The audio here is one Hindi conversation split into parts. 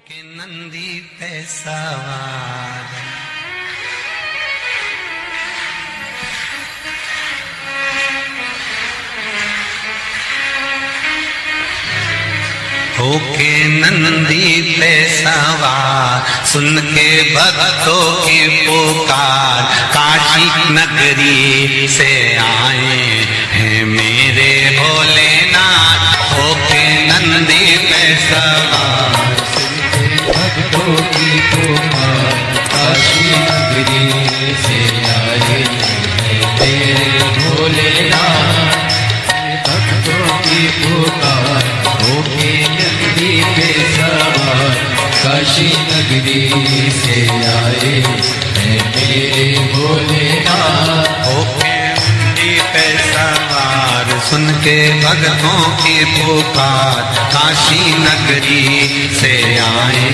के नंदी पे सवार होके नंदी पे सवार सुन के भक्तों की पुकार काशी नगरी से आए हैं मेरे भोलेनाथ। होके नंदी पे सवार भक्तों की पुकार काशी नगरी से आए तेरे भोलेनाथ। भक्तों की पुकार होके नंदी पे सवार काशी नगरी से आए मेरे भोलेनाथ। होके नंदी पे सवार सुन के भक्तों की पुकार काशी नगरी से आए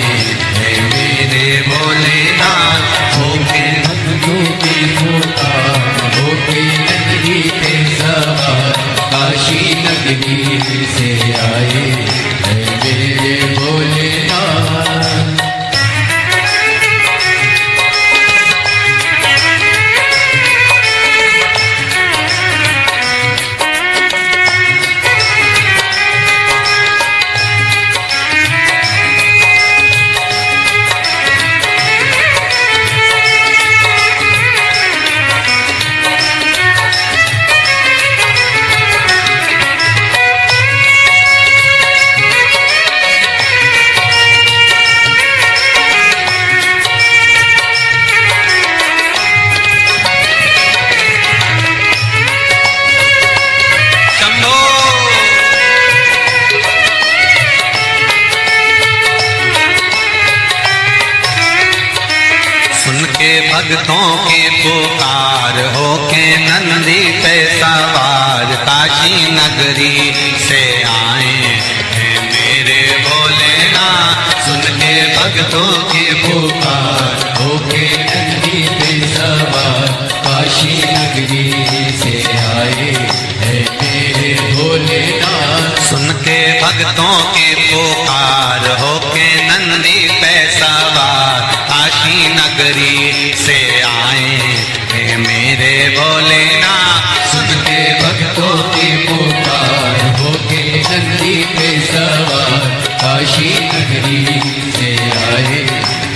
हैं मेरे भोलेनाथ। होके भक्तों की पुकार होके नगरी पे सवार काशी नगरी से आए मेरे भोलेनाथ। भक्तों की पुकार होके नंदी पे सवार काशी नगरी से आए हैं मेरे भोलेनाथ। सुन के भक्तों की पुकार होके नंदी पे सवार काशी नगरी से आए हैं मेरे भोलेनाथ। सुन के भक्तों की पुकार होके नंदी पे सवार काशी नगरी से आए हैं मेरे भोलेनाथ। सुन के भक्तों की पुकार होके नंदी पे सवार काशी नगरी से आए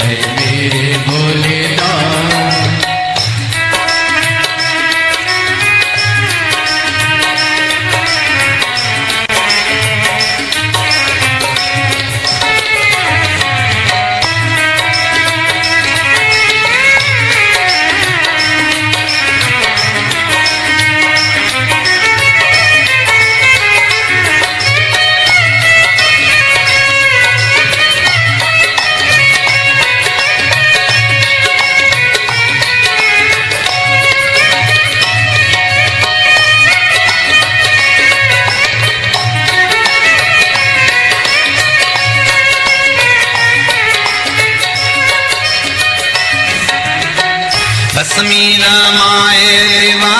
हैं मेरे भोलेनाथ। मीरा माए देवा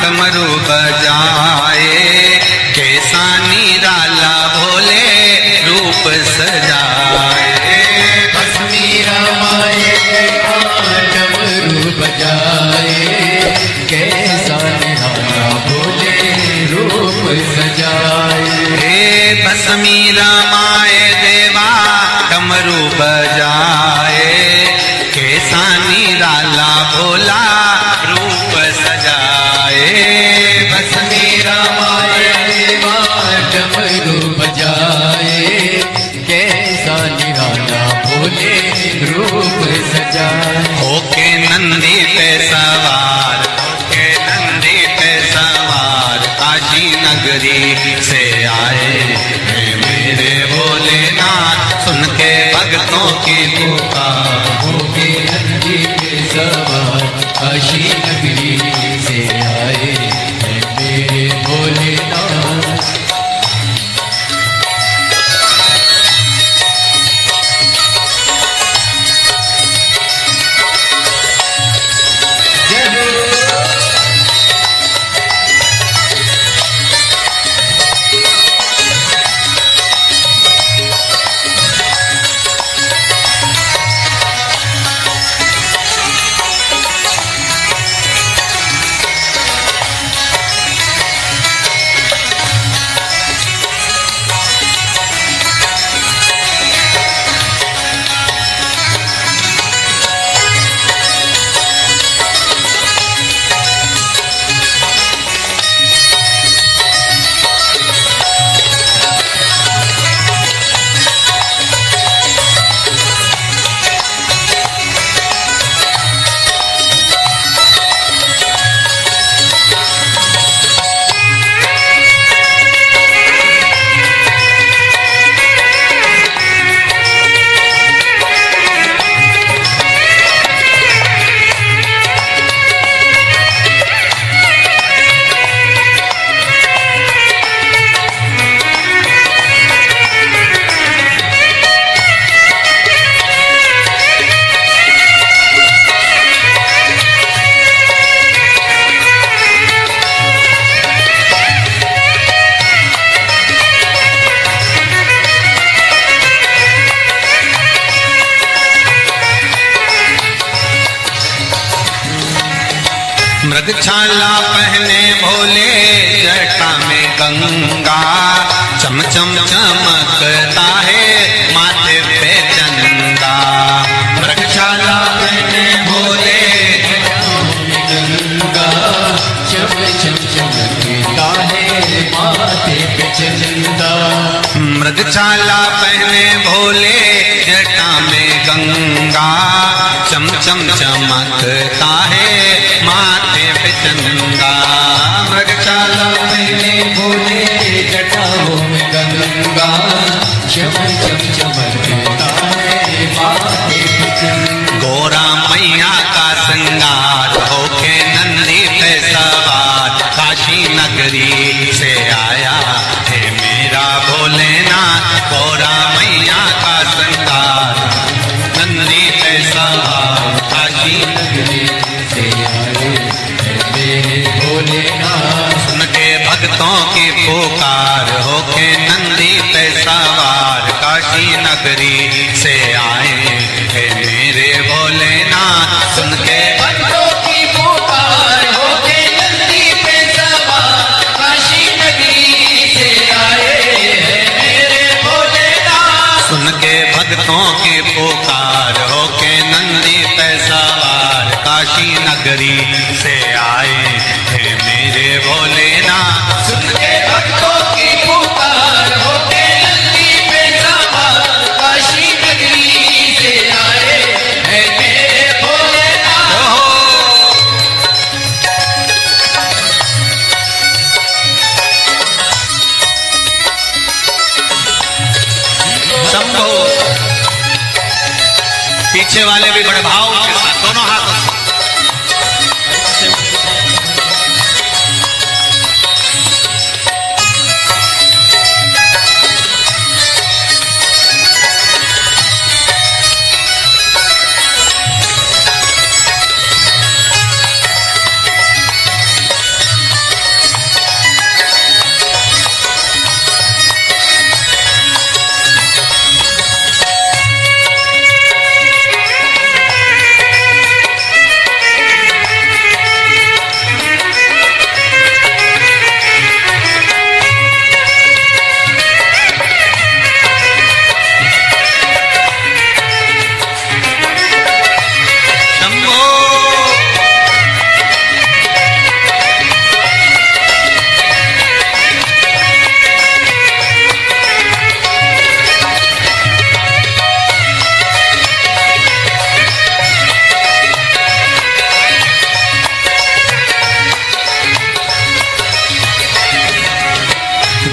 डमरू बजाए कैसा निराला भोले रूप सजाए। बस मीरा माए देवा डमरू बजाए कैसा निराला भोले रूप सजाए। बस मीरा माए देवा डमरू बजाए कैसा निराला भोला रूप सजाए। बस मीरा माए देवा डमरू बजाए कैसा निराला भोले रूप सजाए। होके नंदी पे सवार होके नंदी पे सवार काशी नगरी से आए हैं मेरे भोलेनाथ। सुन के भक्तों की पुकार होके नंदी पे सवार काशी नगरी से आए हैं मेरे भोलेनाथ। मृगछाला पहने भोले जटा में गंगा, चम चम चमकता है माथे पे चंदा। मृगछाला पहने भोले गंगा, चम चम चमकता है माथे पे चंदा। मृगछाला पहने भोले जटा में गंगा, चम चम चमकता है माथे पे चंदा। मृगछाला पहने भोले जटाओं में गंगा, चम चम चमकता है माथे पे चंदा। गोरा मैया का श्रृंगार होके नंदी पे सवार, काशी नगरी से आया है मेरा भोलेनाथ। गोरा मैया का श्रृंगार नंदी पे सवार, काशी नगरी से आए हैं मेरे भोलेनाथ। सुन के भक्तों की पुकार होके नंदी पे सवार, काशी नगरी से आए हैं मेरे भोलेनाथ। सुन के भक्तों की पुकार होके नंदी पे सवार, काशी नगरी से आए हैं मेरे भोलेनाथ। सुन के भक्तों की पुकार होके नंदी पे सवार, काशी नगरी से आए हैं मेरे भोलेनाथ। सुन के भक्तों की पुकार होके नंदी पे सवार, काशी नगरी से आए हैं मेरे भोलेनाथ। शंभो। पीछे वाले भी बड़े भाव के साथ दोनों हाथों से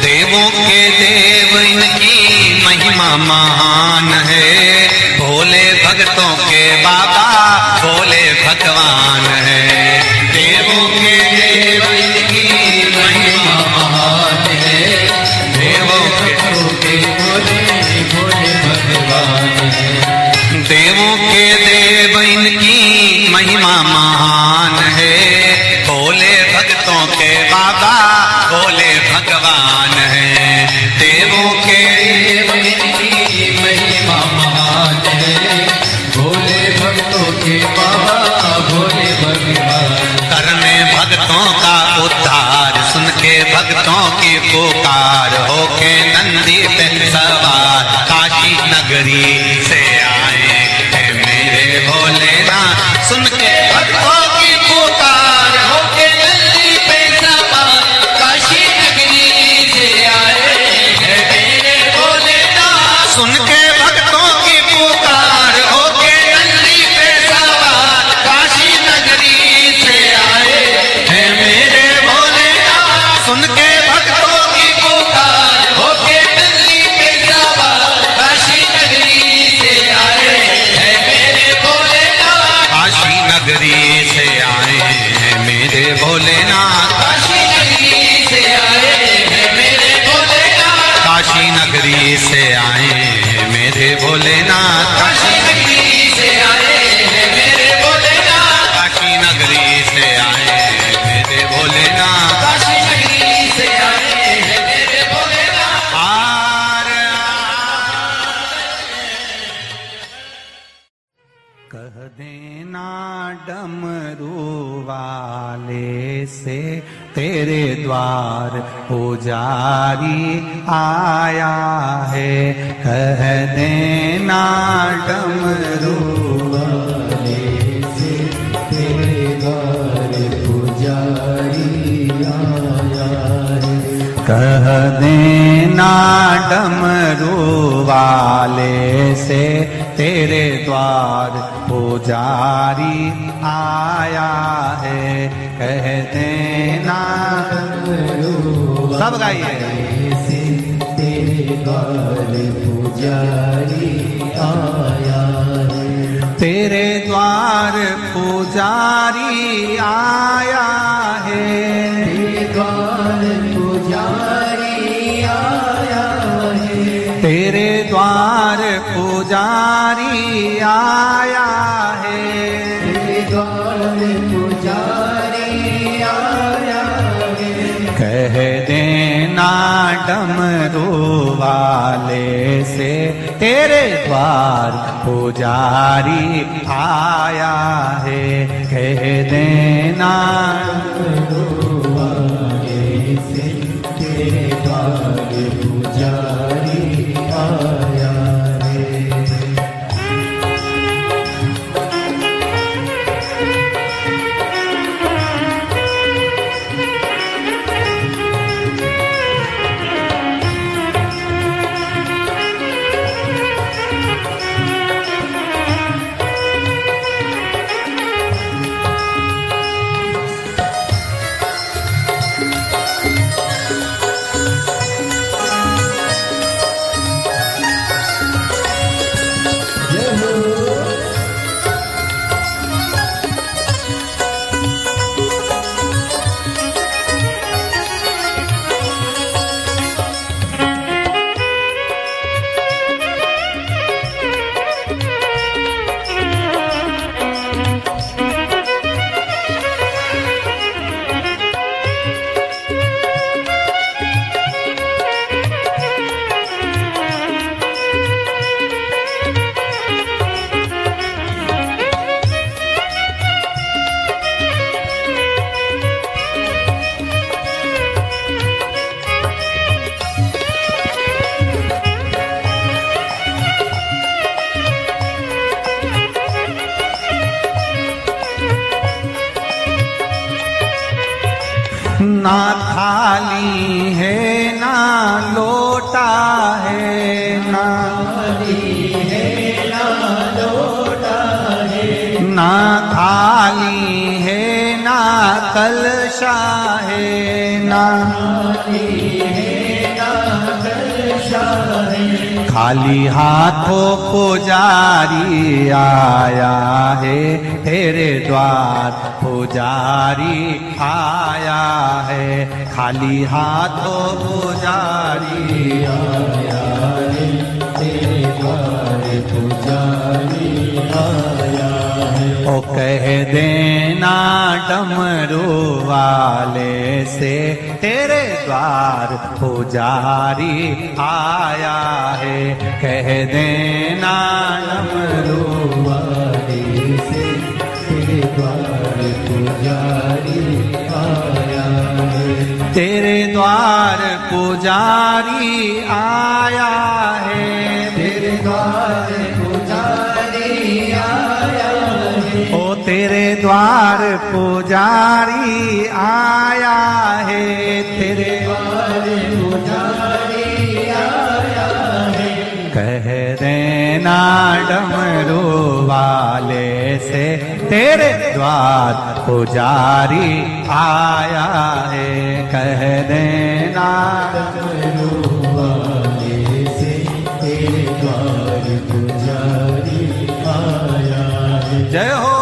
देवों के देव इनकी महिमा महान है, भोले भक्तों के बाबा भोले भगवान है। देवों के देव इनकी महिमा महान है, देवों के भोले भोले भगवान है। देवों के देव इनकी महिमा महान है, भोले भक्तों के बाबा भोले भगवान है। देवों के देव इनकी महिमा महान है, भोले भक्तों के बाबा भोले भगवान। करने भक्तों का उद्धार, सुन के भक्तों की पुकार होके नंदी पे सवार, काशी नगरी से आए हैं मेरे भोलेनाथ। सुन के भक्तों की पुकार होके नंदी पे सवार, काशी नगरी से आए हैं मेरे भोलेनाथ। सुन के भक्तों की पुकार होके नंदी पे सवार, काशी नगरी से आए हैं मेरे भोलेनाथ। सुन के भक्तों की पुकार होके नंदी पे सवार, काशी नगरी से आए हैं मेरे भोलेनाथ। काशी नगरी से आए हैं मेरे भोलेनाथ। काशी नगरी से आए हैं मेरे भोलेनाथ। काशी नगरी से आए हैं मेरे भोलेनाथ। काशी नगरी से आए हैं मेरे भोलेनाथ। काशी नगरी से आए हैं मेरे भोलेनाथ। काशी नगरी से आए हैं मेरे भोलेनाथ। आर कह देना डमरू वाले से तेरे द्वार पुजारी आया है। कह देना डमरू वाले से तेरे द्वार पुजारी आया है। कह देना डमरू वाले से तेरे द्वार पुजारी आया है। कह देना सब गाइए से तेरे द्वार पुजारी आया है। तेरे द्वार पुजारी आया है। तेरे द्वार पुजारी आया है। तेरे द्वार पुजारी आया है। तेरे द्वार पुजारी आया है। कह देना डमरू वाले से तेरे द्वार पुजारी आया है। कह देना डमरू वाले से तेरे द्वार पुजारी आया है। ना थाली है ना लोटा है। ना थाली है ना लोटा है। ना थाली है ना कलशा है। ना थाली है ना कलशा है। खाली हाथों पुजारी आया है। तेरे द्वार पुजारी आया है। खाली हाथों पुजारी आया है। तेरे द्वार पुजारी आया है। ओ कह देना डमरू वाले से तेरे द्वार पुजारी आया है। कह देना डमरू वाले से तेरे द्वार पुजारी आया है। तेरे द्वार पुजारी आया है। तेरे द्वार पुजारी आया है। ओ तेरे द्वार पुजारी आया है। तेरे द्वार पुजारी आया है। कह देना डमरू वाले से तेरे द्वार पुजारी आया है। कह देना डमरू वाले से तेरे द्वार पुजारी आया है। जय हो।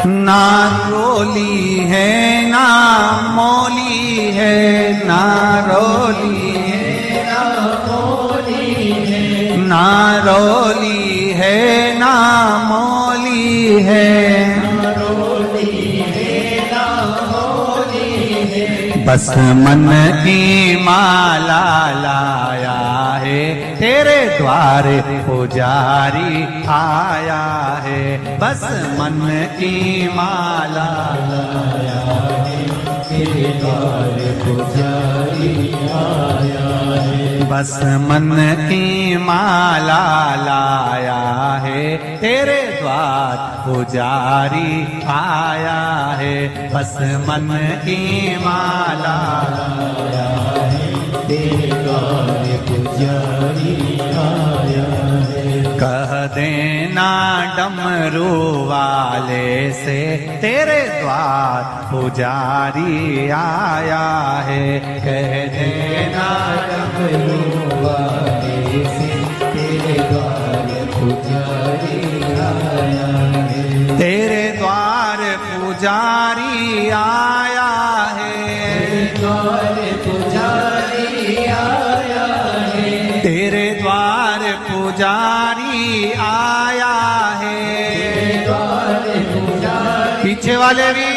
ना रोली है ना मौली है, ना रोली है ना मौली है, ना रोली है ना मौली है, ना रोली है ना मौली है। बस मन की माला लाया है, तेरे द्वारे पुजारी आया है। बस मन की माला लाया है, तेरे द्वारे पुजारी आया है। बस मन की माला लाया है, तेरे द्वार पुजारी आया है। बस मन की माला लाया है, तेरे द्वार पुजारी आया है। कह देना डमरू वाले से, तेरे द्वार पुजारी आया है। कह देना डमरू वाले से, तेरे द्वार पुजारी आया है। तेरे द्वार पुजारी आया है, द्वार पुजारी आया है। तेरे द्वार पुजारी आया है, द्वार पुजारी। पीछे वाले भी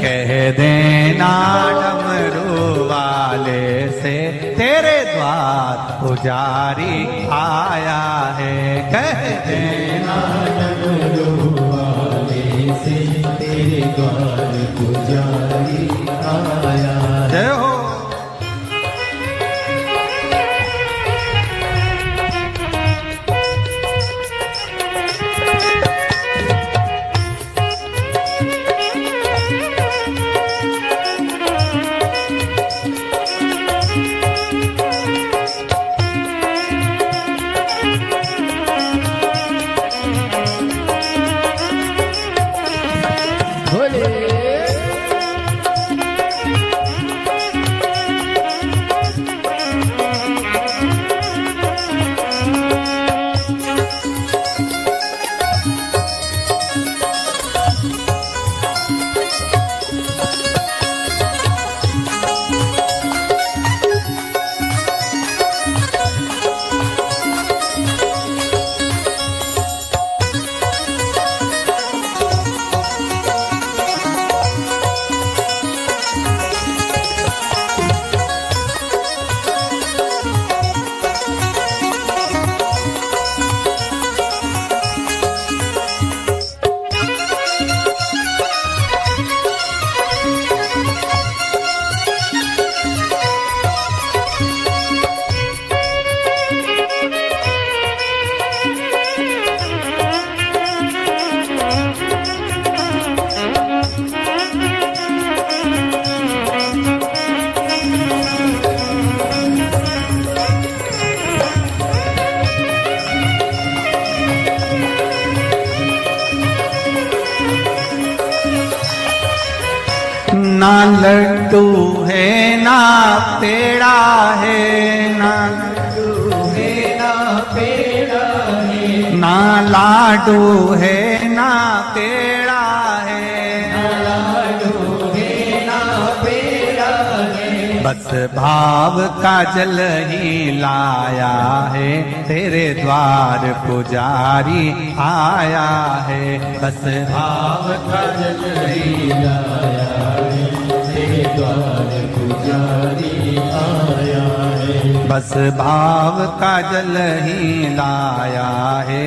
कह देना डमरू वाले से, तेरे द्वार पुजारी आया है। कह देना डमरू वाले से, तेरे द्वार पुजारी आया है। जय हो। ना लड्डू है ना पेड़ा है, ना लड्डू है ना पेड़ा है, ना लाडू है ना पेड़ा है, ना लाडू है ना पेड़ा है। बस भाव का जल ही लाया है, तेरे द्वार पुजारी आया है। बस भाव का जल ही लाया है, तेरे द्वार पुजारी आया है। बस भाव का जल ही लाया है,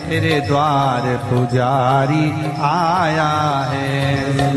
तेरे द्वार पुजारी आया है।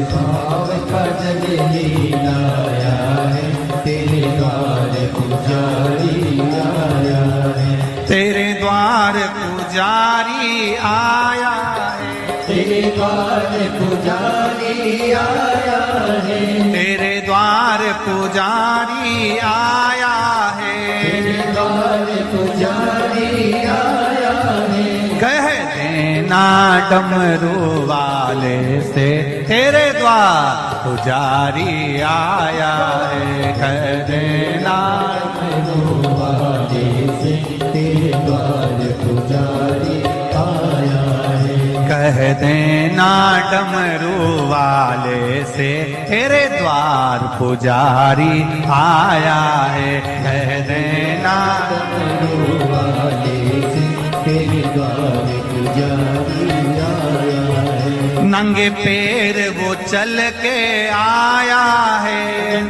भाव का जल ही लाया है, तेरे द्वार पुजारी आया है। तेरे द्वार पुजारी आया है, तेरे द्वार पुजारी आया है। तेरे द्वार पुजारी आया है, तेरे द्वार पुजारी आया है। कह देना डमरू वाले से, तेरे द्वार पुजारी आया है। कह देना डमरू वाले से, तेरे द्वार पुजारी आया है। कह कह देना डमरू वाले से तेरे द्वार पुजारी आया है। कह देना डमरू वाले से तेरे द्वार पुजारी आया है। नंगे पैर वो चल के आया है।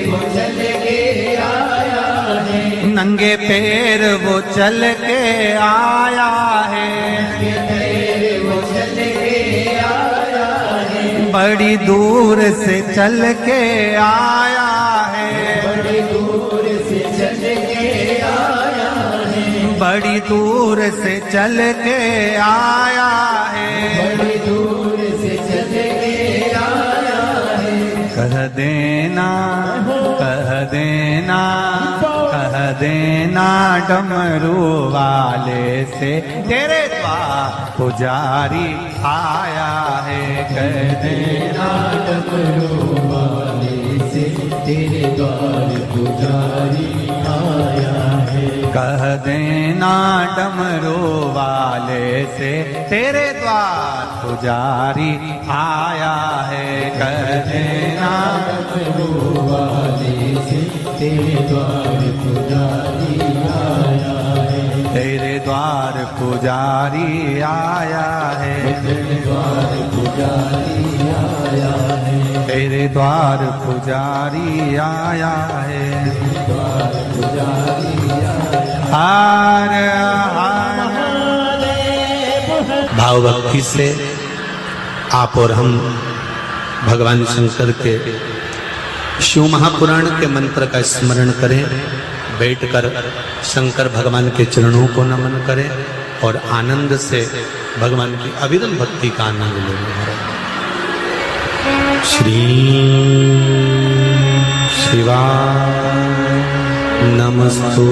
वो चल के आया है। नंगे पैर वो चल के आया है। वो चल के आया है। बड़ी दूर से चल के आया है। बड़ी दूर से चल के आया है। बड़ी दूर से चल के आया है। बड़ी दूर से चल के आया है। कह देना, कह देना, कह देना डमरू वाले से तेरे द्वार पुजारी आया है। कह देना डमरू वाले से तेरे द्वार पुजारी आया है। कह देना डमरू वाले से तेरे द्वार पुजारी आया है। कह देना डमरू वाले से तेरे द्वार पुजारी आया है। तेरे द्वार पुजारी आया है। तेरे द्वार पुजारी आया है। तेरे द्वार पुजारी आया है। द्वार पुजारी हार हार। भाव भक्ति से आप और हम भगवान शंकर के शिव महापुराण के मंत्र का स्मरण करें। बैठकर शंकर भगवान के चरणों को नमन करें और आनंद से भगवान की अविरल भक्ति का आनंद लें। श्री शिवाय नमस्तु।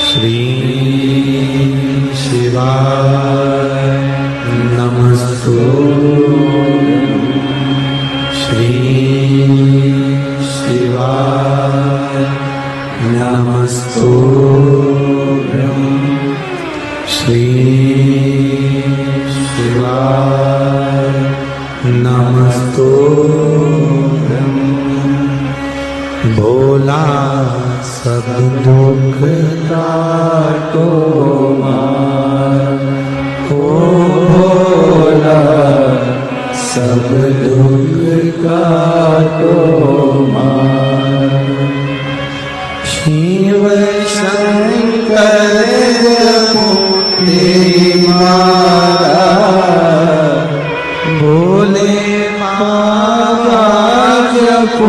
श्री शिवाय नमस्तु। श्री शिवाय नमस्तु। श्री शिवाय नमस्तु। भोला सब दुख काटो मार। ओ भोला सब दुख काटो मार। शिव शंकर तेरी माला भोले बाबा जपो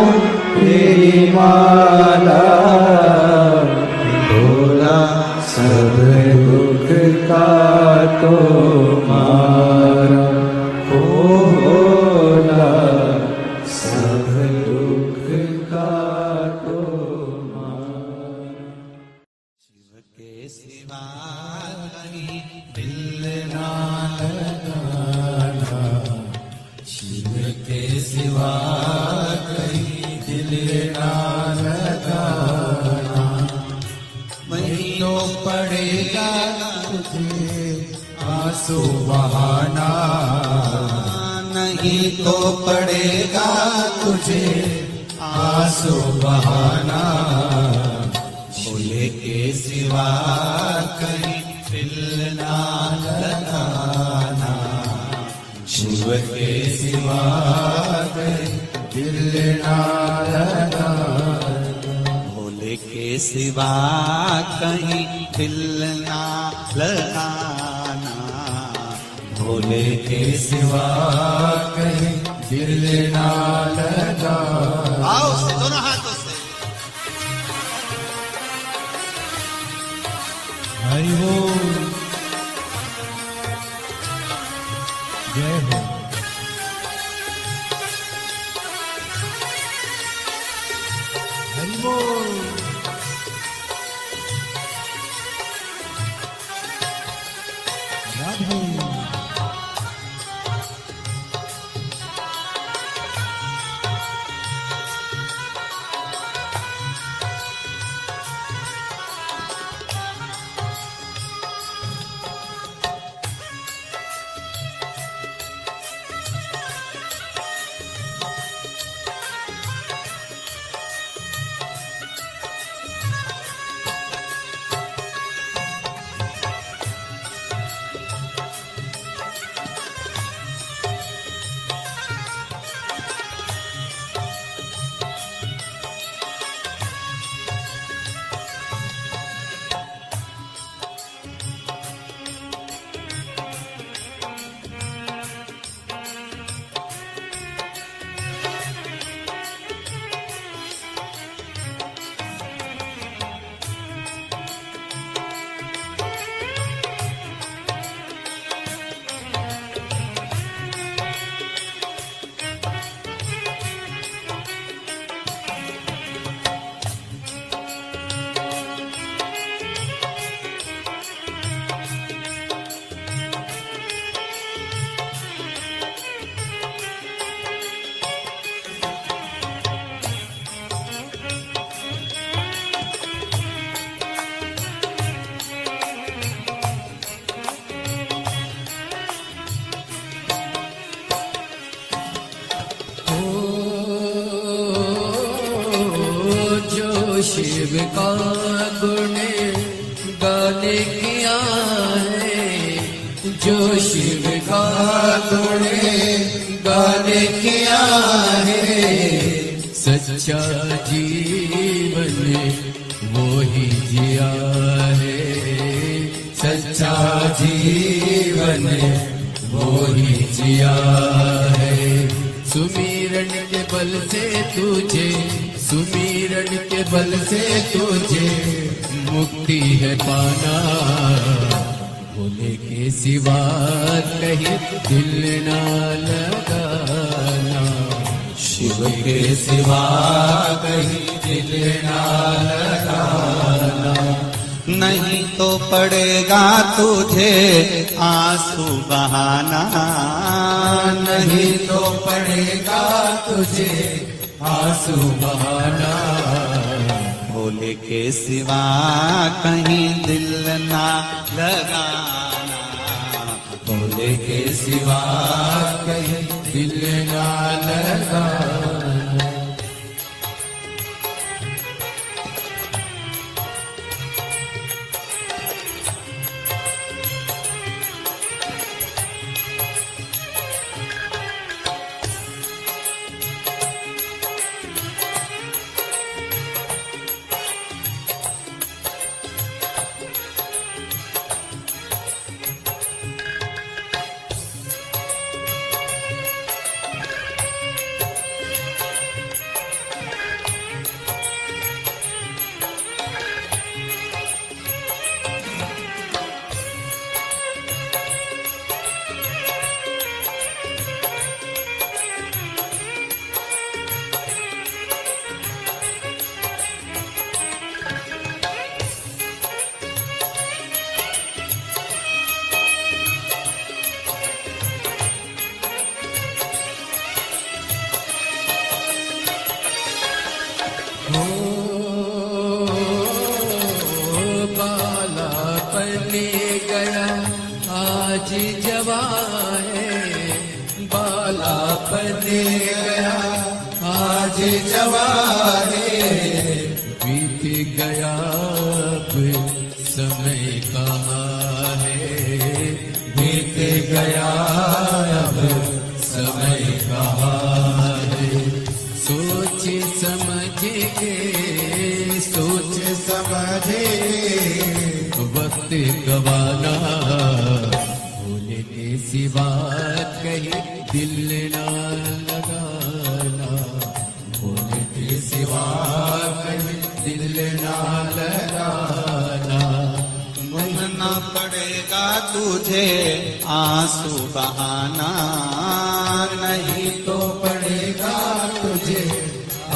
तेरी माला। भोला सब दुख काटो मारा। ओ भोला सब दुख काटो मारा। शिव के सिवा कहीं दिल ना लगाना। शिव के सिवा कहीं दिल ना लगाना। वही तो पड़ेगा तुझे आंसू बहाना। नहीं तो पड़ेगा तुझे आंसू बहाना। भोले के सिवा कहीं दिल ना लगाना। शिव के सिवा कहीं दिल ना लगाना। भोले के सिवा कहीं दिल ना लगाना। भोले के सिवा कहीं दिल ना लगाना। आओ दोनों हाथों से। हरि बोल। जय हो। हरि बोल। राधे। शिव का गुण गाने किया है, जो शिव का गुण गाने किया है, सच्चा जीवन वो ही जिया है, सच्चा जीवन वो ही जिया है। सुमिरन के बल से तुझे, सुमिरन के बल से तुझे मुक्ति है पाना, भोले के सिवा कहीं दिल ना लगाना, शिव के सिवा कहीं दिल ना लगाना। नहीं तो पड़ेगा तुझे आंसू बहाना, नहीं तो पड़ेगा तुझे आंसू बहाना, भोले के सिवा कहीं दिल ना लगाना, भोले के सिवा कहीं दिल ना लगाना। आज जवान बालापन गया, आज जवान बीत गया, अब समय कहाँ है, बीत गया अब समय कहाँ है। सोच समझ के, सोच समझ वक्त गवाना, भोले के सिवा कहीं दिल ना लगाना, भोले के सिवा कहीं दिल ना लगाना। ना पड़ेगा तुझे आंसू बहाना, नहीं तो पड़ेगा तुझे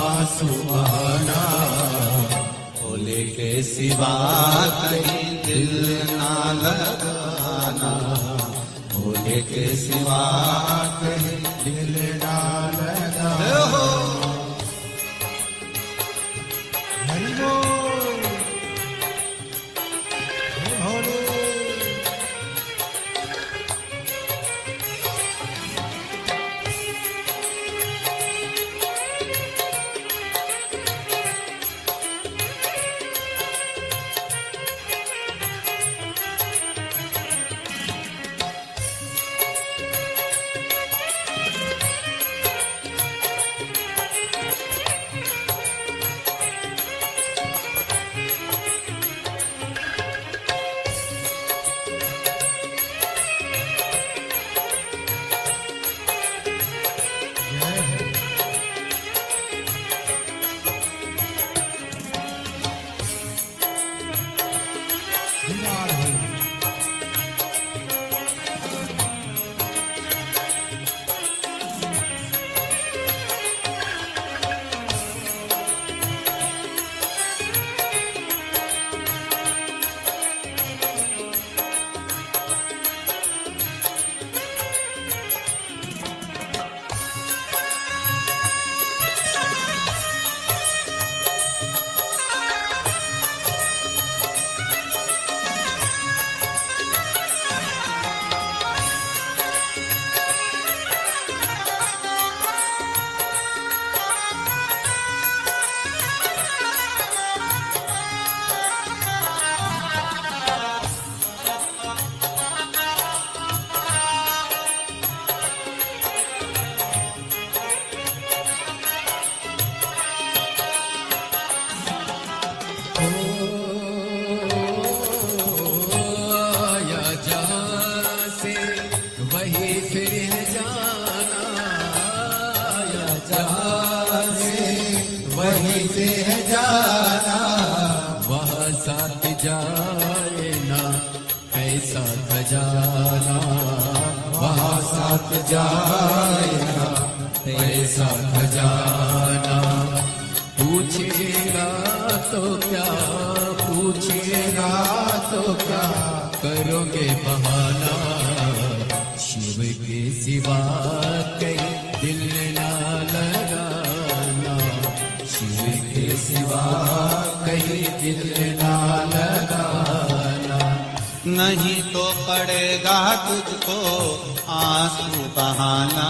आंसू बहाना, भोले के सिवा कहीं दिल ना लगाना, भोले के सिवा कहीं दिल ना लगाना। जाना, वहाँ साथ जाएगा ऐसा खजाना। पूछेगा तो क्या, पूछेगा तो क्या, करोगे बहाना। शिव के सिवा कहीं दिल ना लगाना, शिव के सिवा कहीं दिल ना लगाना। नहीं तो पड़ेगा तुझको आंसू बहाना,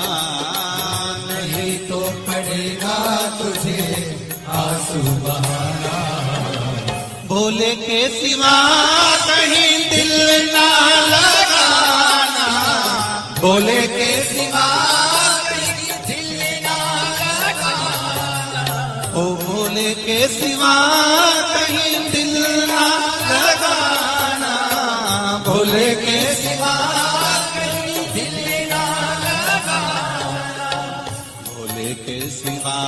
नहीं तो पड़ेगा तुझे आंसू बहाना। भोले के सिवा कहीं दिल ना लगाना, भोले के सिवा कहीं दिल ना लगाना। ओ भोले के सिवा कहीं दिल ना लगाना, भोले के सिवा कहीं दिल ना लगाना। भोले के सिवा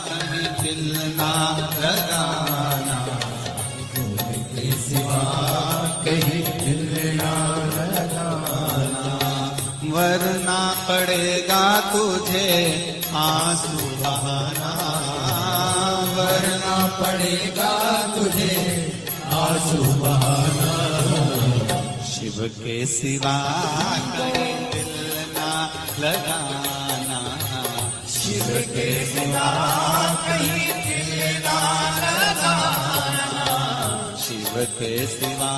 कहीं दिल ना लगाना, भोले के सिवा कहीं दिल ना लगाना। वरना पड़ेगा तुझे आंसू बहाना, वरना पड़ेगा तुझे आंसू बहाना। शिव के सिवा कहीं दिल ना लगाना, शिव के सिवा कहीं दिल ना लगाना। शिव के सिवा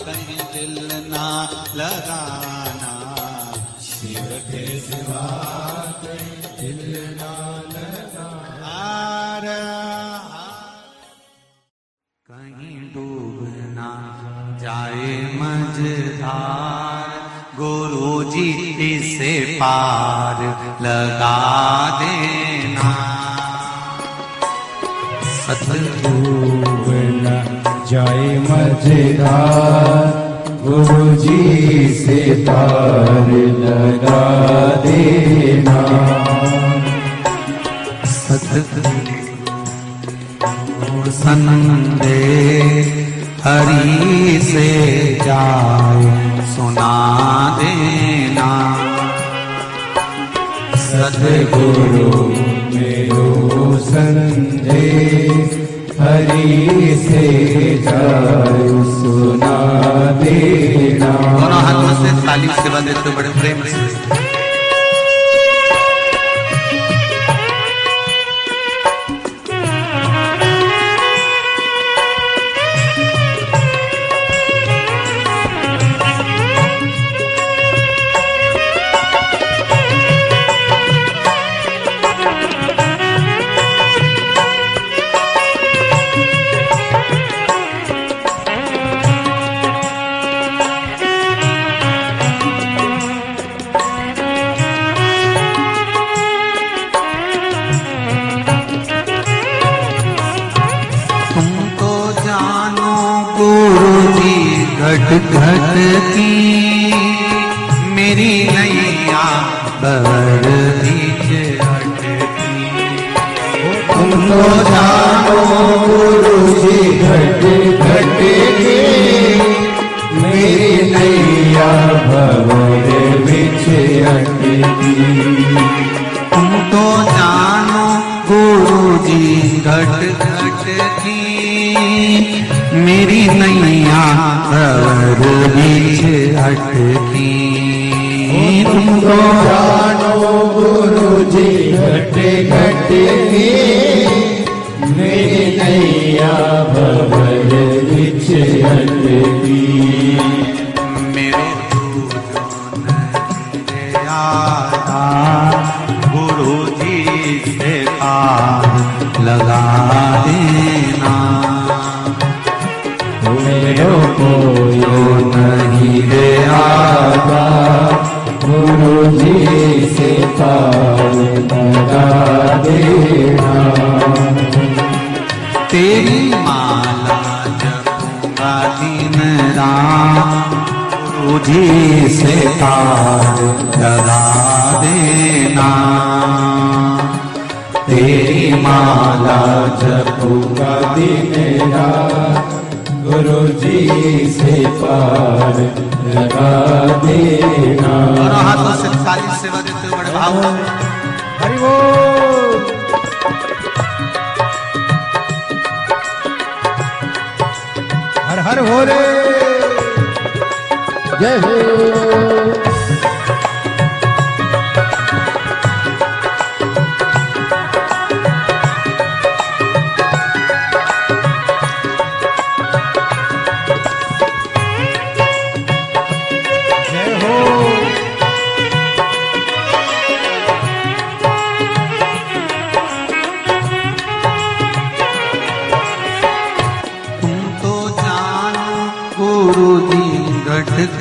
कहीं दिल ना लगाना, शिव के सिवा कहीं दिल ना लगाना। कहीं डूब ना जाए मझधार, गुरु जी इसे पार लगा देना। डूब न जाए मझधार, गुरु जी से पार लगा देना। संदे हरि से जाए सुना देना। सतगुरु मेरो संदेश हरि से जाए सुना देना। दोनों हाथों से ताली सेवा देते बड़े प्रेम से। घट घट की मेरी नैया बड़ बीच अटकी। तुम तो जानो गुरु जी घट घट की मेरी नैया भंवर बिच अटकी। तुम तो जानो गुरु जी घट घट की मेरी नैया भंवर बीच अटकी। तुम तो जानो गुरु जी घट घट की मेरी नैया भंवर बिच अटकी। मेरे आया गुरु जी से पार लगा देना। मेरो कोई नहीं रे आता गुरु जी से पार लगा देना। तेरी माला जपूंगा दिन रात गुरु जी से पार लगा देना। तेरी माला जपूंगा दिन रात गुरु जी से पार लगा देना। दोनों हाथों से ताली सेवा देते हुए बड़े भाव से। हरि बोल। हर हर भोले। जय हो।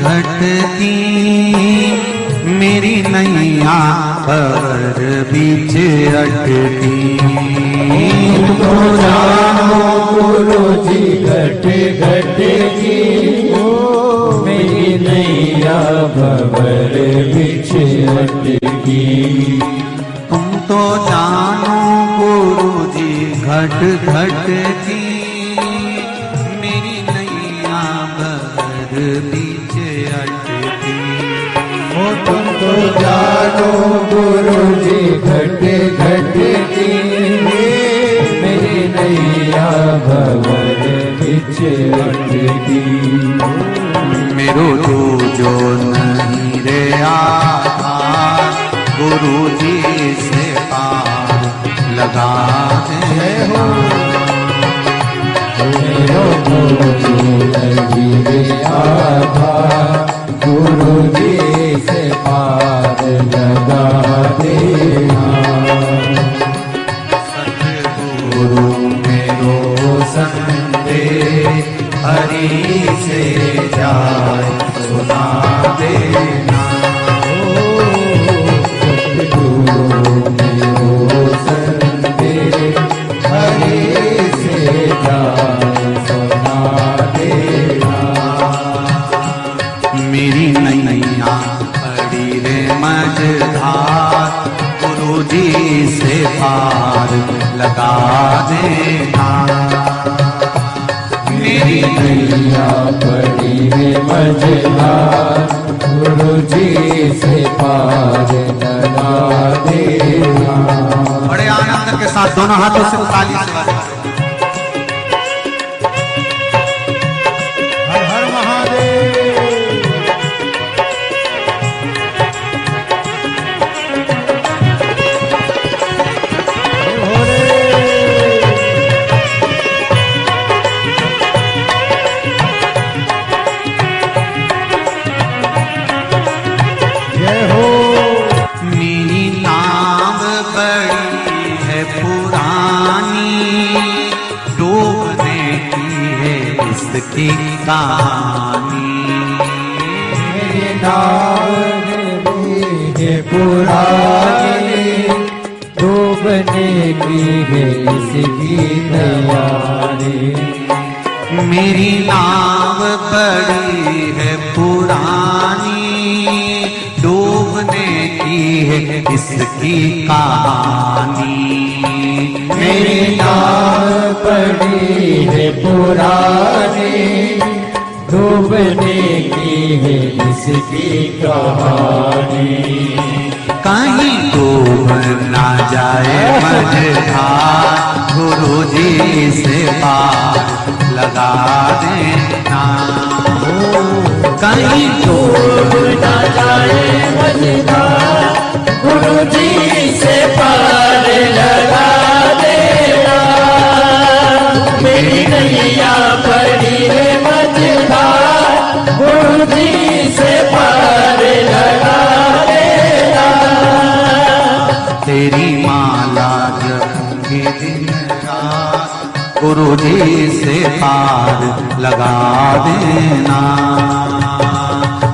घट की मेरी नैया पर बीच अटकी। तो जानो गुरु जी घट घट की मेरी नैया भंवर बीच अटकी। तुम तो जानो गुरु जी घट घट की मेरी नैया भंवर बीच अटकी। ओ तुम तो जानो गुरु जी घट घट की मेरी नैया भंवर बीच अटकी। मेरो जो नहीं रे आधार गुरु जी से पार लगा दे हो। मेरो जो नहीं रे आधार गुरु जी से पार लगा देना। सतगुरु मेरो संदेश हरि से जाय सुना देना। सतगुरु मेरो संदेश हरि से जाय सुना देना। मेरी नैया खड़ी रे मझधार गुरु जी से पार लगा देना। मेरी नैया पड़ी है मझधार गुरु जी से पार लगा देना। बड़े आनंद के साथ दोनों हाथों से ताली से बजाओ। हर हर महादेव। मेरी नाम बड़ी है पुरानी डूबने की है इसकी कहानी। मेरी नाम है पुरानी डूबने की है इसकी तैयारी। मेरी नाव बड़ी है पुरानी डूबने की है इसकी कहानी। मेरी नाव बड़ी है पुरानी डूबने की है इसकी कहानी। कहीं डूब ना जाए मझधार गुरु जी से पार लगा देना। कहीं डूब ना जाए मझधार गुरु जी से पार लगा देना। मेरी नैया पड़ी है मझधार गुरु जी से पार लगा देना। तेरी माला जपूंगी दिन रात गुरु जी से पार लगा देना।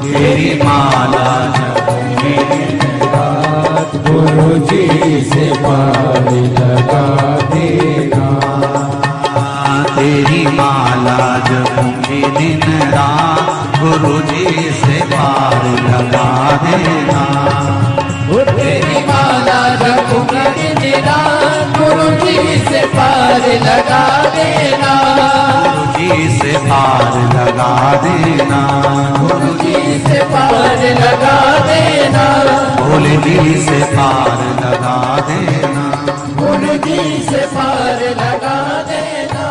तेरी माला जपूंगी दिन रात गुरु जी से पार लगा देना। तेरी माला जपूंगी दिन रात गुरु जी से पार लगा देना। तेरी माला जपूंगी दिन रात गुरु जी से पार लगा देना। गुरु जी से पार लगा देना। गुरु जी से पार लगा देना, भोले जी से पार लगा देना, गुरु जी से पार लगा देना।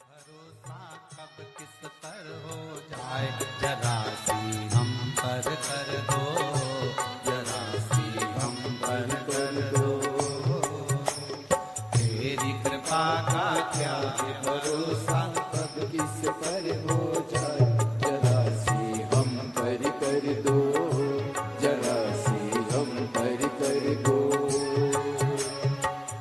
भरोसा कब किस पर हो जाए, जरा सी हम पर कर दो, जरा सी हम पर कर दो। तेरी कृपा का क्या है भरोसा, कब किस पर हो जाए, जरा सी हम पर कर दो, जरा सी हम पर कर दो।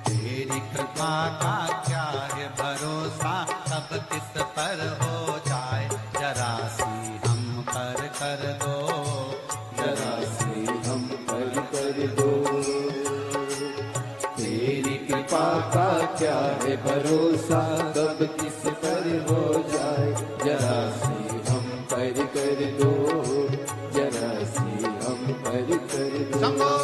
तेरी कृपा का क्या है भरोसा, कब किस पर हो जाए, जरा सी हम पर कर दो, जरा सी हम पर कर दो। तेरी कृपा का क्या है भरोसा, कब किस पर हो जाए, जरा सी हम पर कर दो, जरा सी हम पर कर दो।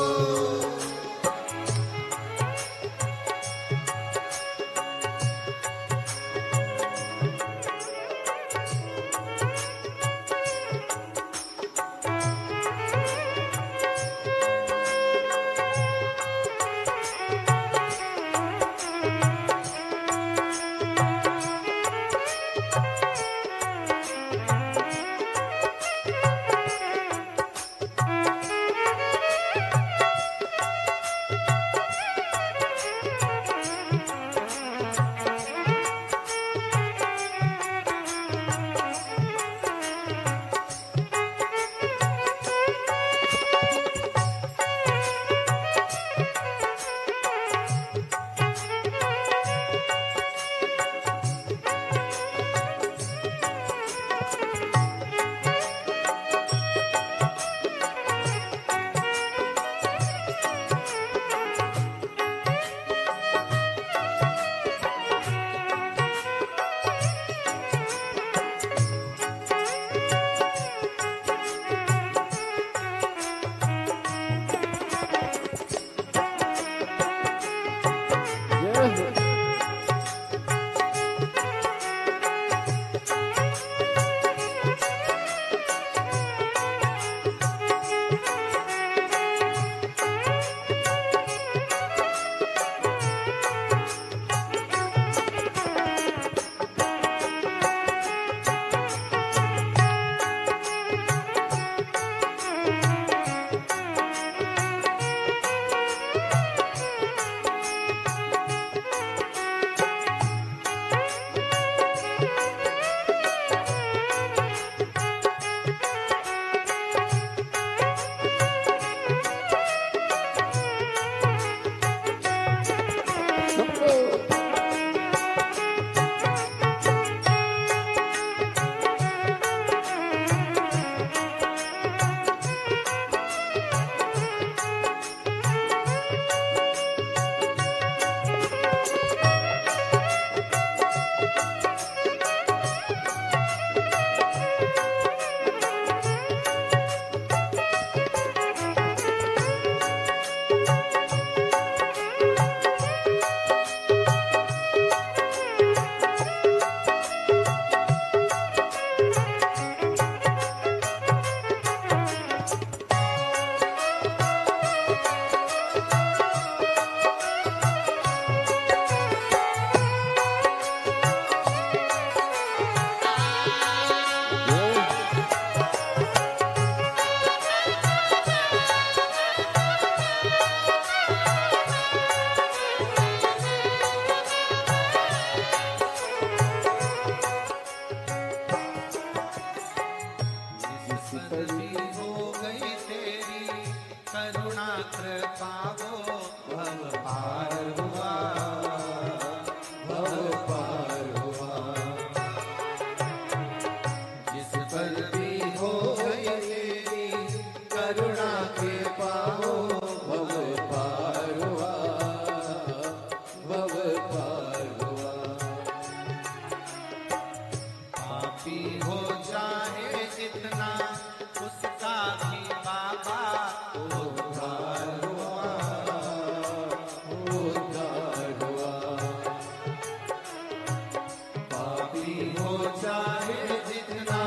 चाहे जितना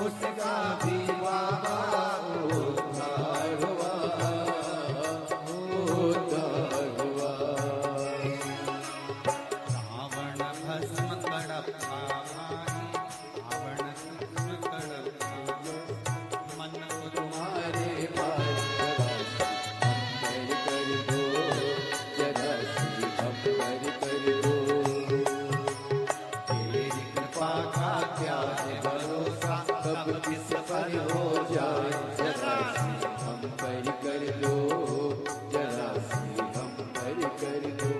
उसका भी बाबा उद्धार हुआ, उद्धार हुआ। रावण भस्म कड़प्पा भाई, रावण भस्म कड़प्पा, मन को तुम्हारे पास जरा सी हम कर दो, तेरी कृपा का क्या है भरोसा, कब किस पर हो जाए, जरा सी हम कर दो, जरा सी हम कर दो।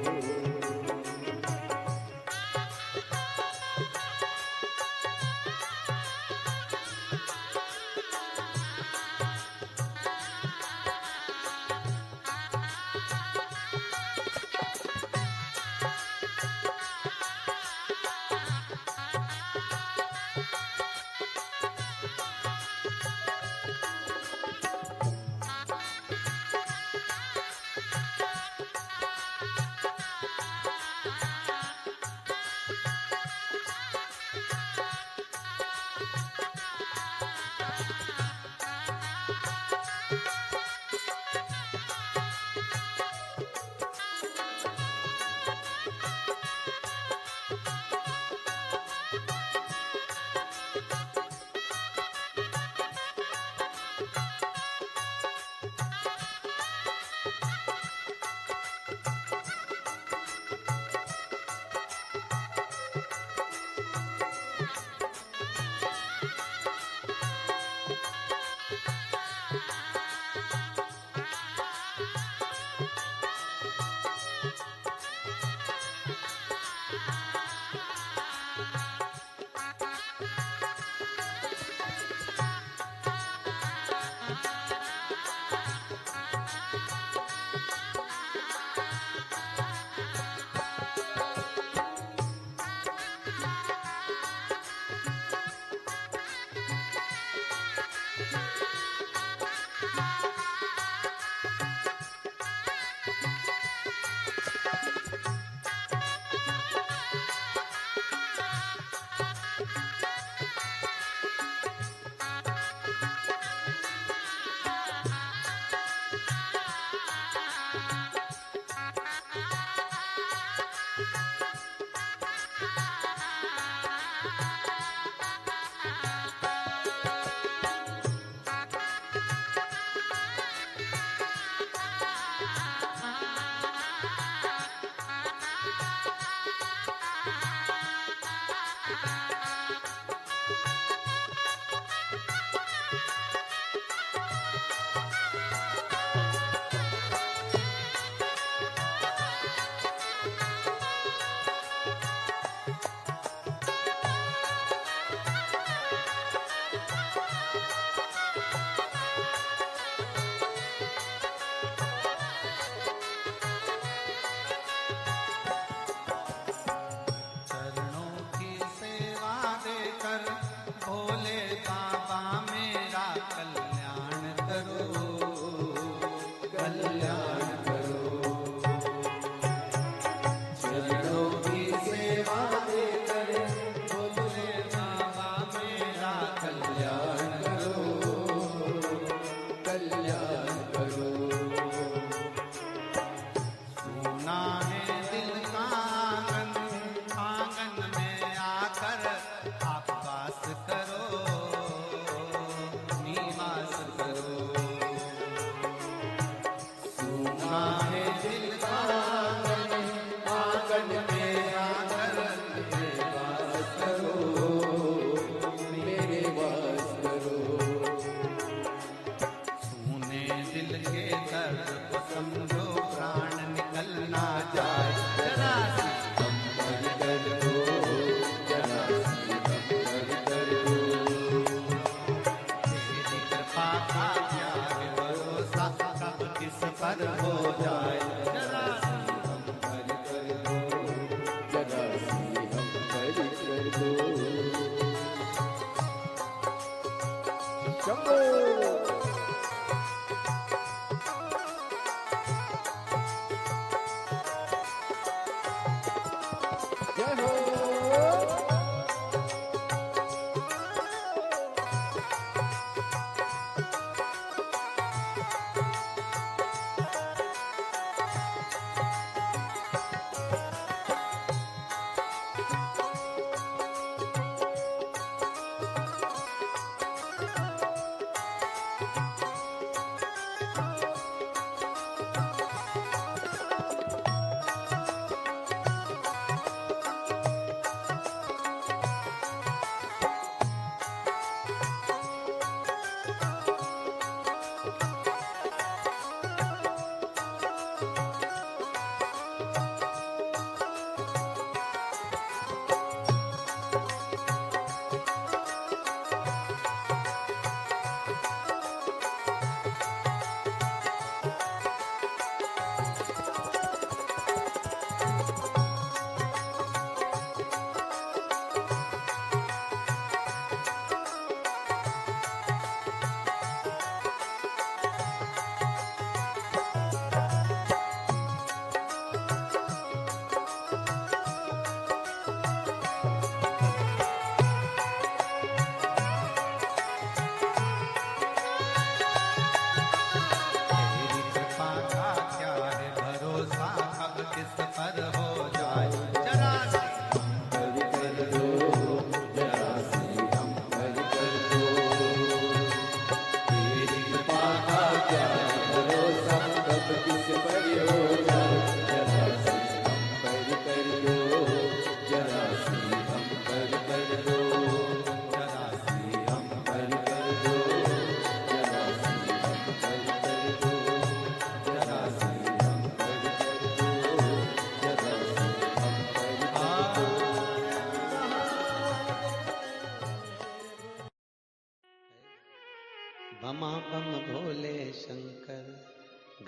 बमा बम भोले शंकर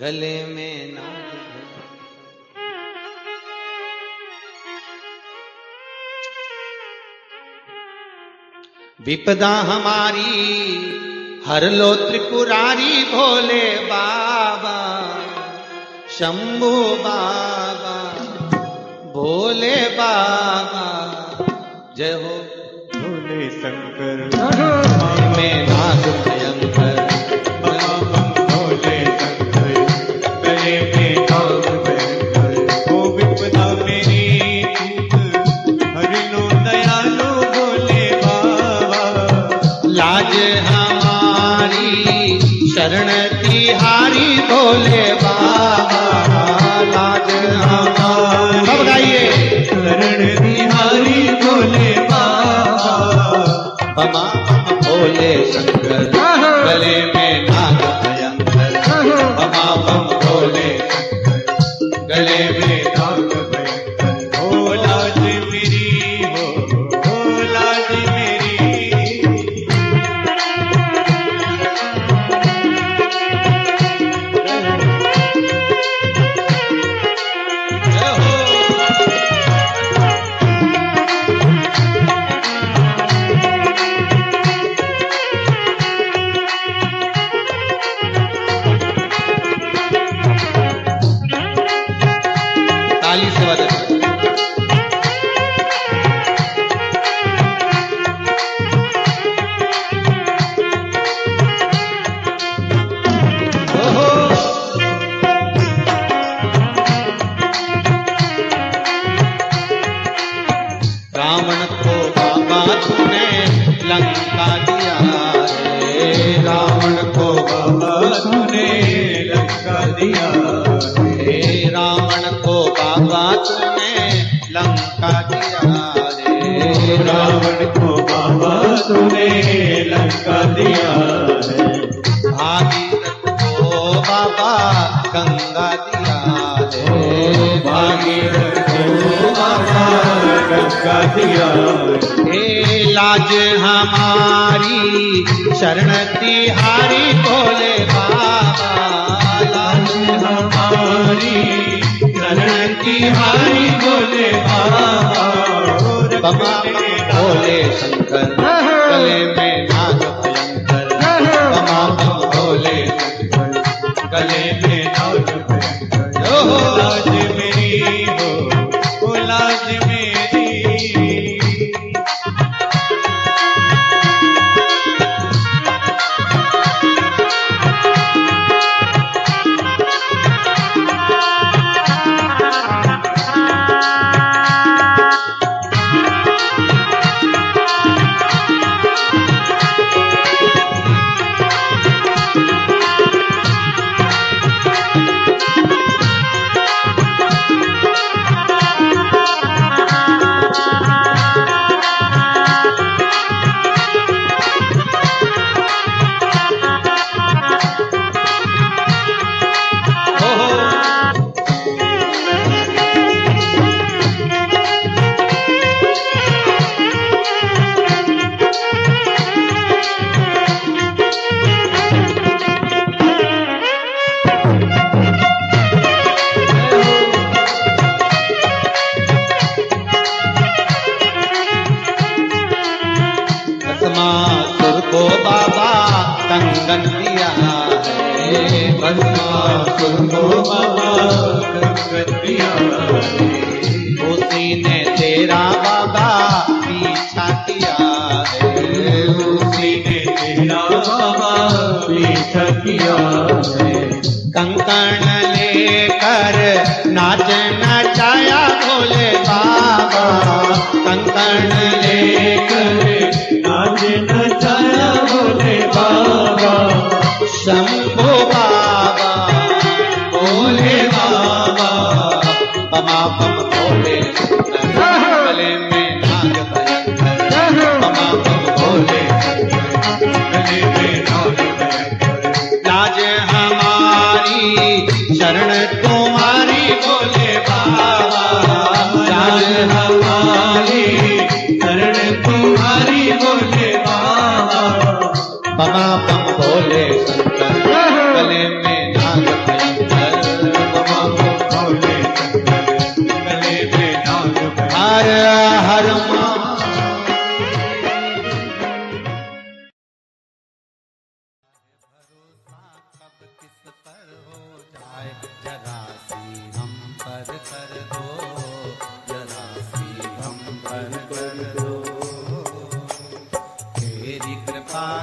गले में नाग विपदा हमारी हर लो त्रिपुरारी भोले बाबा शंभू बाबा भोले बाबा जय हो भोले शंकर में नाग भयंकर भोले शंकर गले में नाग भयंकर ओ विपदा मेरी तूत हर लो दयालु भोले बाबा लाज हमारी शरण तिहारी भोले बाबा लाज हमारी सब गाइए शरण तिहारी भोले बाबा बमा भोले शंकर गले में नाग भयंकर बमा बम भोले शंकर गले में नाग भयंकर हो लाज मेरी हो लाज मेरी ताली से बजाओ। ओहो। रावण को बाबा तूने लंका दिया रे रावण को बाबा तूने लंका दिया रे रावण को बाबा तूने लंका दिया रे रावण को बाबा तूने लंका दिया है भागीरथ को बाबा गंगा दिया रे भागीरथ को बाबा गंगा दिया हे लाज हमारी शरण तिहारी भोले बाबा लाज हमारी शरण तिहारी भोले बाबा बमा भोले शंकर गले में नाग भयंकर बमा बम भोले शंकर गले में नाग भयंकर ओहो लाज मेरी हो लाज मेरी भस्मासुर को बाबा कंगन दिया है भस्मासुर को बाबा कंगन दिया उसी ने तेरा बाबा पीछा किया है उसी ने तेरा बाबा पीछा किया है कंकण लेकर नाच नचाया भोले बाबा कंकण लेकर नाच नचाया भोले बाबा शंभो बाबा भोले बाबा बमा बम भोले शंकर गले में नाग भयंकर बमा बम भोले शंकर गले में नाग भयंकर लाज हमारी शरण तुम्हारी भोले बाबा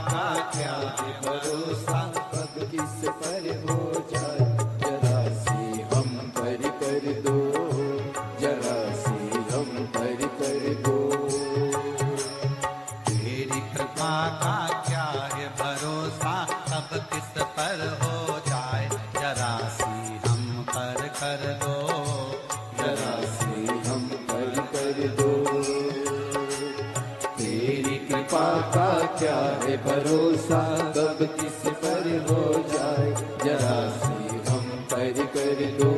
का क्या है भरोसा, कब किस पर हो जाए, जरा सी हम पर कर दो, जरा सी हम पर कर दो। तेरी कृपा का क्या है भरोसा, कब किस पर हो जाए, जरा सी हम पर कर दो, जरा सी हम पर कर दो। तेरी कृपा का क्या है भरोसा, कब किस पर हो जाए, जरा सी हम पर कर दो,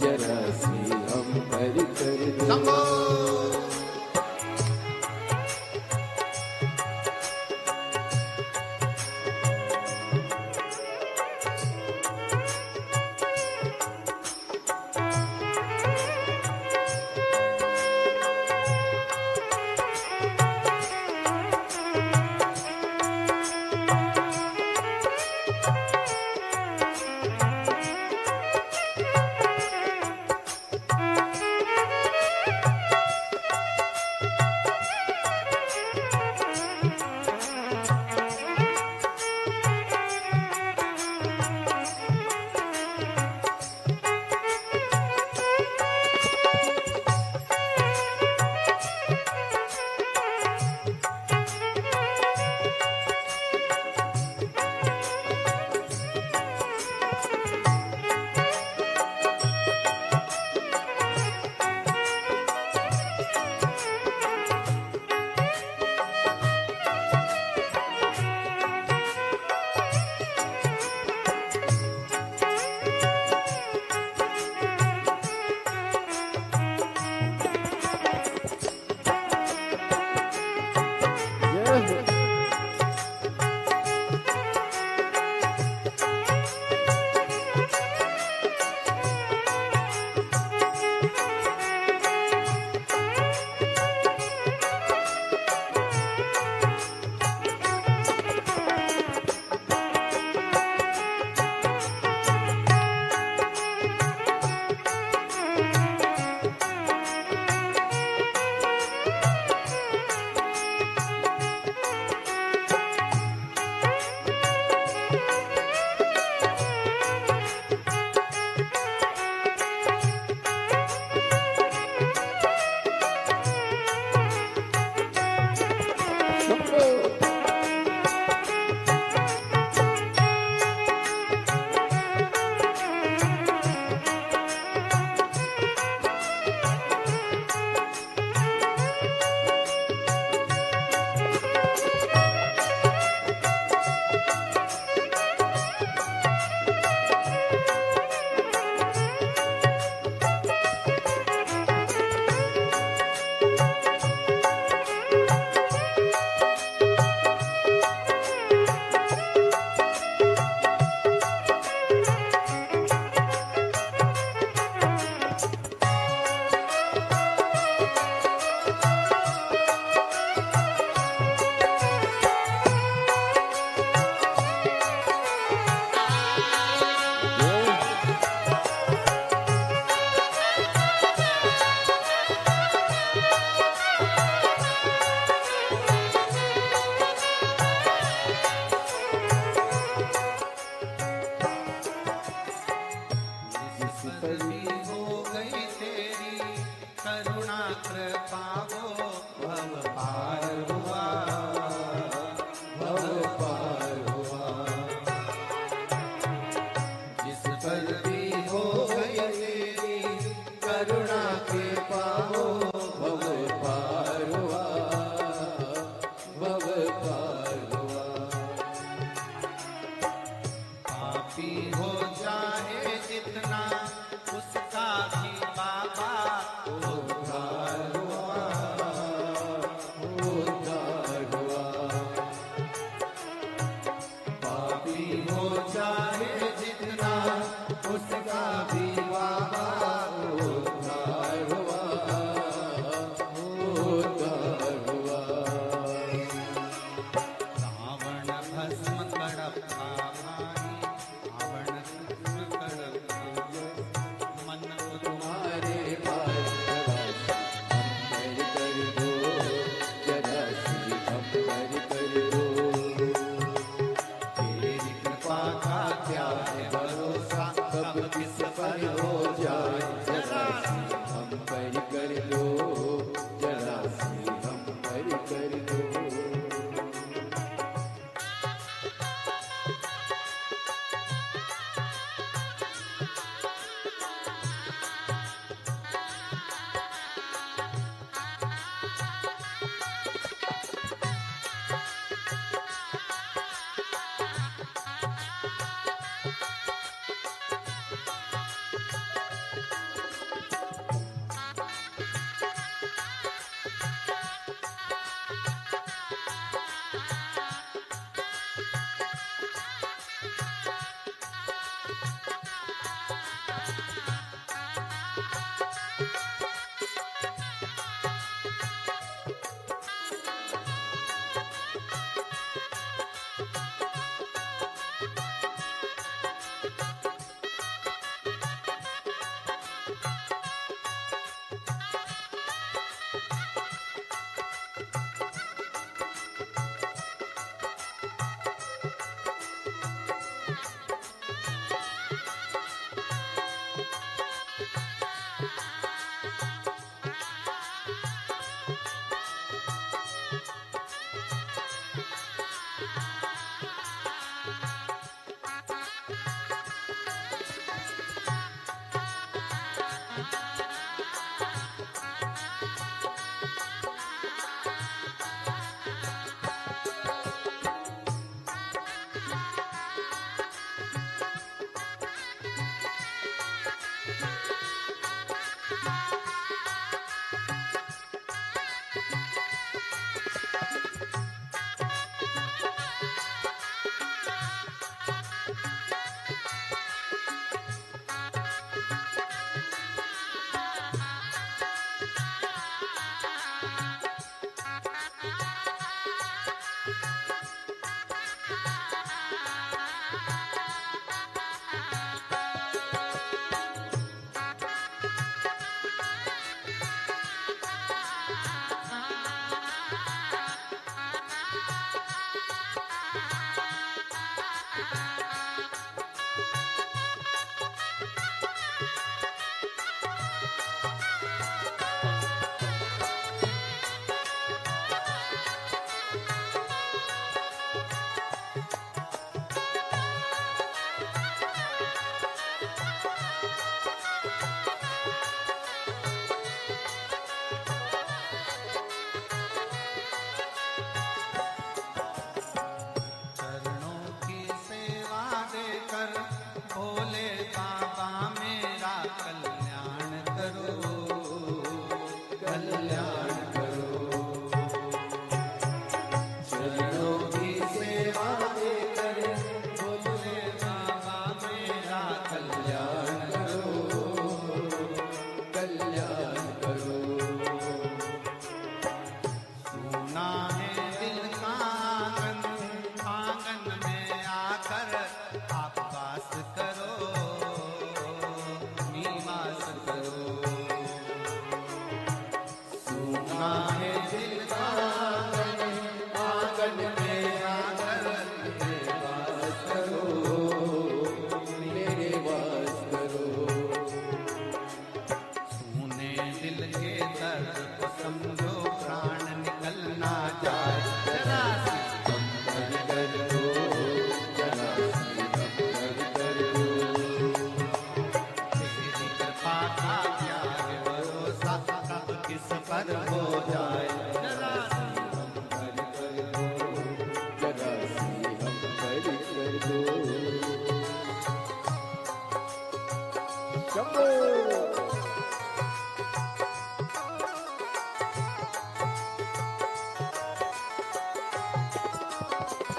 जरा सी हम पर कर दो।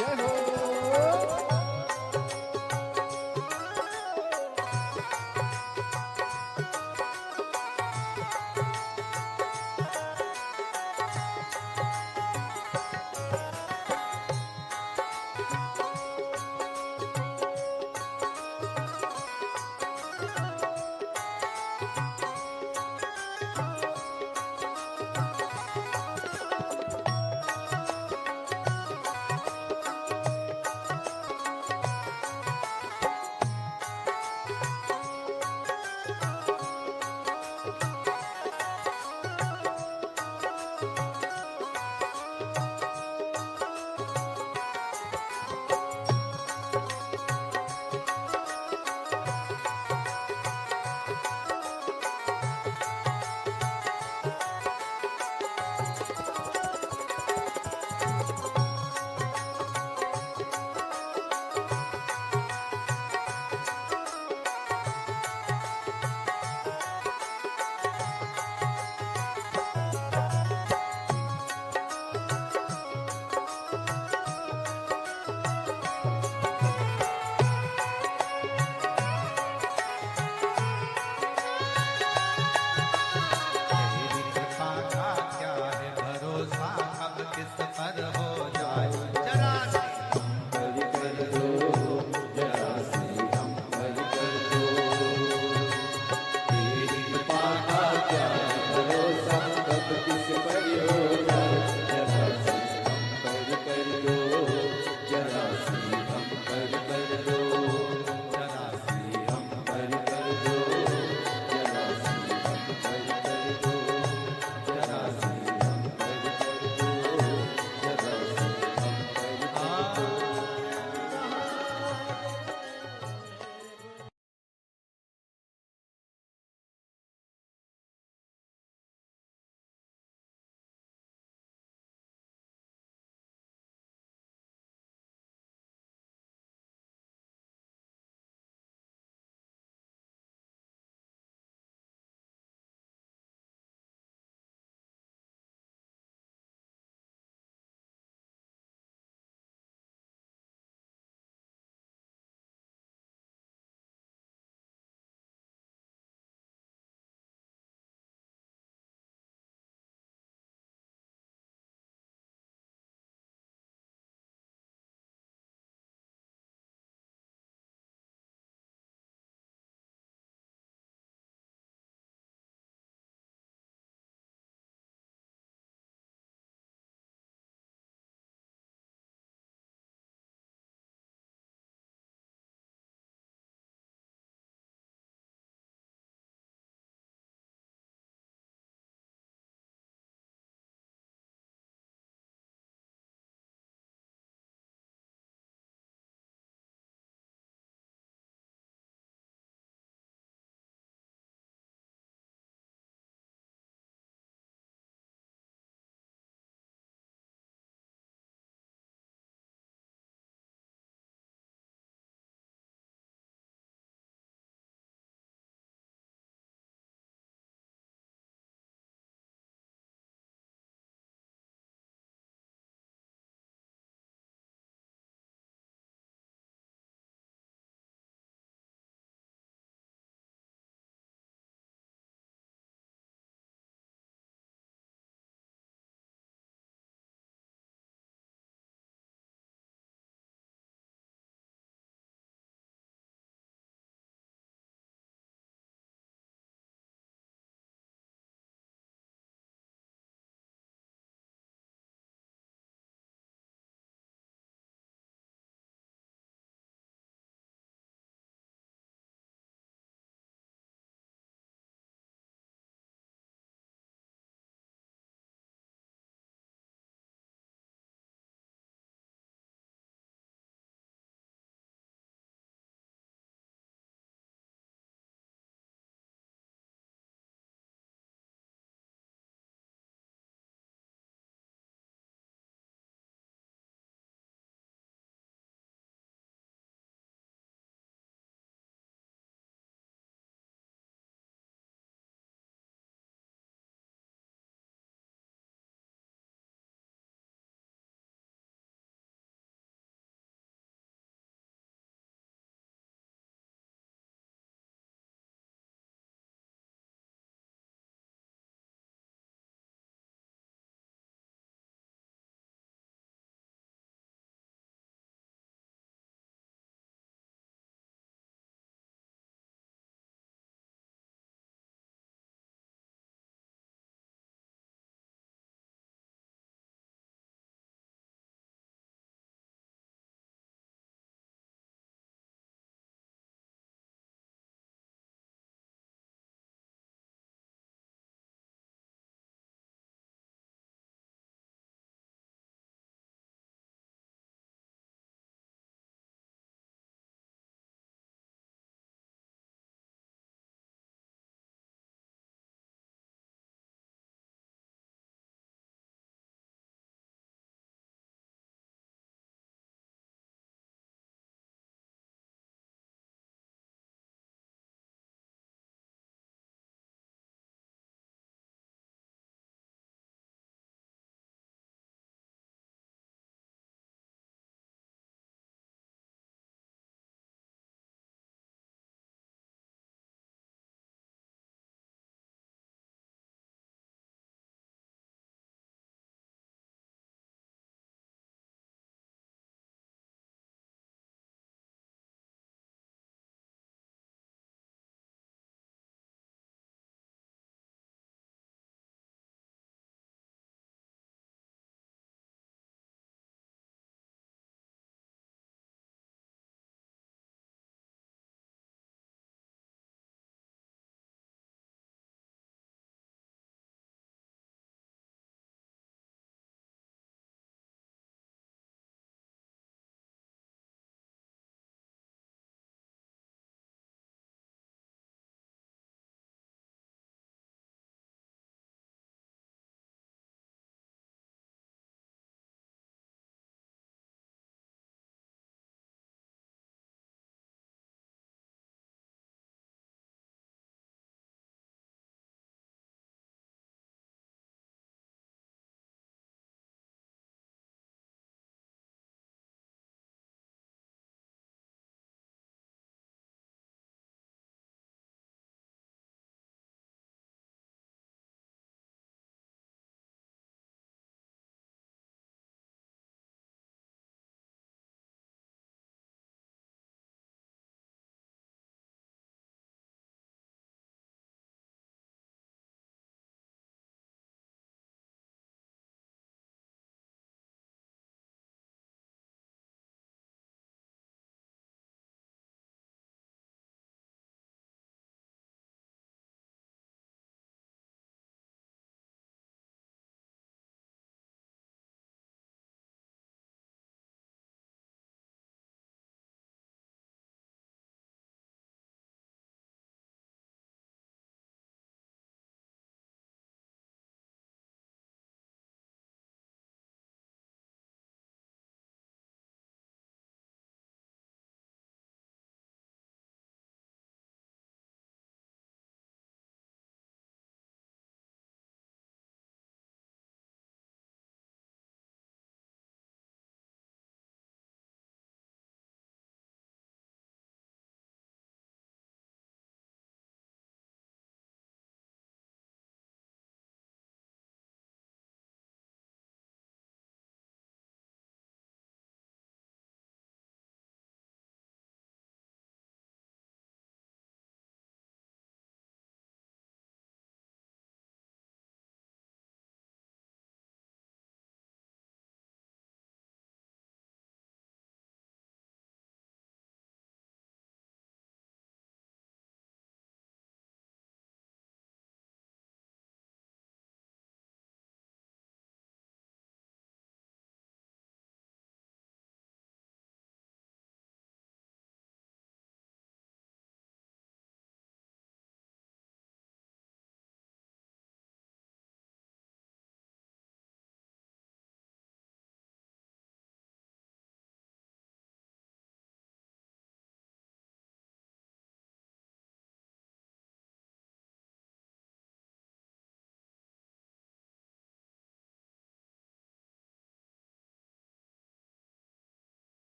जय हो